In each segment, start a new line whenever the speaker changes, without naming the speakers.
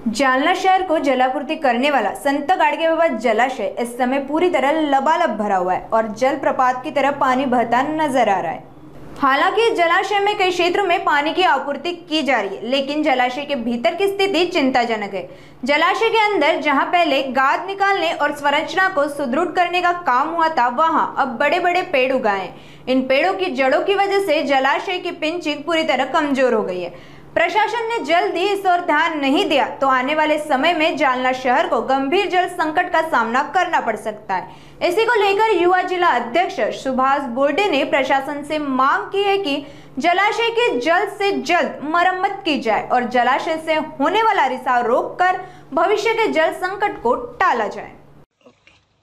जालना शहर को जलापूर्ति करने वाला संत गाडगे बाबा जलाशय इस समय पूरी तरह लबालब भरा हुआ है और जलप्रपात की तरह पानी बहता नजर आ रहा है। हालांकि जलाशय में कई क्षेत्रों में पानी की आपूर्ति की जा रही है, लेकिन जलाशय के भीतर की स्थिति चिंताजनक है। जलाशय के अंदर जहां पहले गाद निकालने और संरचना को सुदृढ़ करने का काम हुआ था, वहां अब बड़े बड़े पेड़ उगाए हैं। इन पेड़ों की जड़ों की वजह से जलाशय की पिंचिंग पूरी तरह कमजोर हो गई है। प्रशासन ने जल्द ही इस ओर ध्यान नहीं दिया तो आने वाले समय में जालना शहर को गंभीर जल संकट का सामना करना पड़ सकता है। इसी को लेकर युवा जिला अध्यक्ष सुभाष बोर्डे ने प्रशासन से मांग की है कि जलाशय की जल्द से जल्द मरम्मत की जाए और जलाशय से होने वाला रिसाव रोककर भविष्य के जल संकट को टाला जाए।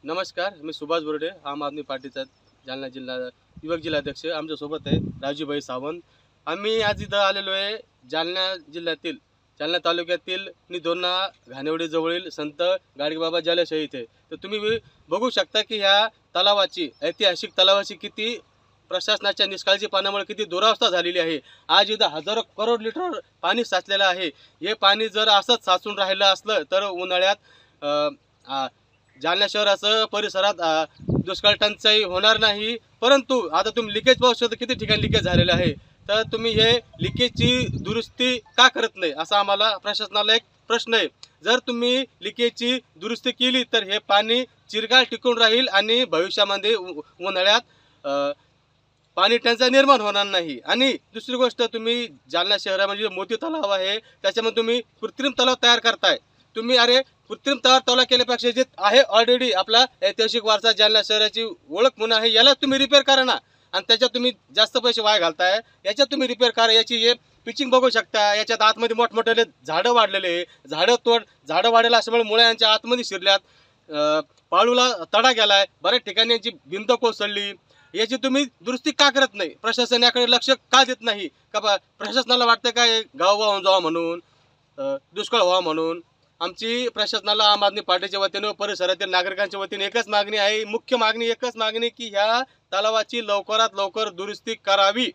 नमस्कार, मी सुभाष बोर्डे, आम आदमी पार्टीचा जालना जिल्हा युवक जिल्हाध्यक्ष। आमच्या सोबत आहे राजूभाई सावंत। आम्ही आज इथं आलेलो आहे जालना जिल्ह्यातील जालना तालुक्यातील निधोना घाणेवडी जवळील संत गाडगेबाबा जलाशय इथे। तर तुम्ही बघू शकता की ह्या तलावाची ऐतिहासिक तलावाची किती प्रशासनाच्या निष्काळजीपणामुळे किती दुरावस्था झालेली आहे। आज इथं हजारो करोड लिटर पाणी साचलेलं आहे। हे पाणी जर असंच साचून राहिलं असलं तर उन्हाळ्यात जालना शहराचं परिसरात दुष्काळ टंचाई होणार नाही। परंतु आता तुम्ही लिकेज पाहू शकता, किती ठिकाणी लिकेज झालेलं आहे। तर तुम्ही हे लिकेजची दुरुस्ती का करत नाही असा आम्हाला प्रशासनाला एक प्रश्न आहे। जर तुम्ही लिकेजची दुरुस्ती केली तर हे पाणी चिरकाल टिकून राहील आणि भविष्यामध्ये उन्हाळ्यात पाणी टंचाई निर्माण होणार नाही। आणि दुसरी गोष्ट, तुम्ही जालना शहरामध्ये मोती तलाव आहे त्याच्यामध्ये तुम्ही कृत्रिम तलाव तयार करताय। तुम्ही कृत्रिम तलाव केल्यापेक्षा जे आहे ऑलरेडी आपला ऐतिहासिक वारसा जालना शहराची ओळख म्हणून आहे, याला तुम्ही रिपेअर करा ना। आणि त्याच्यात तुम्ही जास्त पैसे वाया घालताय, याच्यात तुम्ही रिपेअर करा। याची हे पिचिंग बघू शकता, याच्यात आतमध्ये मोठमोठे झाडं वाढलेले, झाडं वाढलेलं असल्यामुळे मुळे यांच्या आतमध्ये शिरल्यात, पाळूला तडा गेलाय, बऱ्याच ठिकाणी यांची भिंत कोसळली। याची तुम्ही दुरुस्ती का करत नाही? प्रशासन याकडे लक्ष का देत नाही? का प्रशासनाला वाटतं काय गाव वाहून जावा म्हणून, दुष्काळ व्हावा म्हणून? आमची प्रशासनाला आम आदमी पार्टीच्या वतीने व परिसरातील नागरिकांच्या वतीने एकच मागणी आहे, मुख्य मागणी एकच मागणी की ह्या तलावाची लवकरात लवकर दुरुस्ती करावी।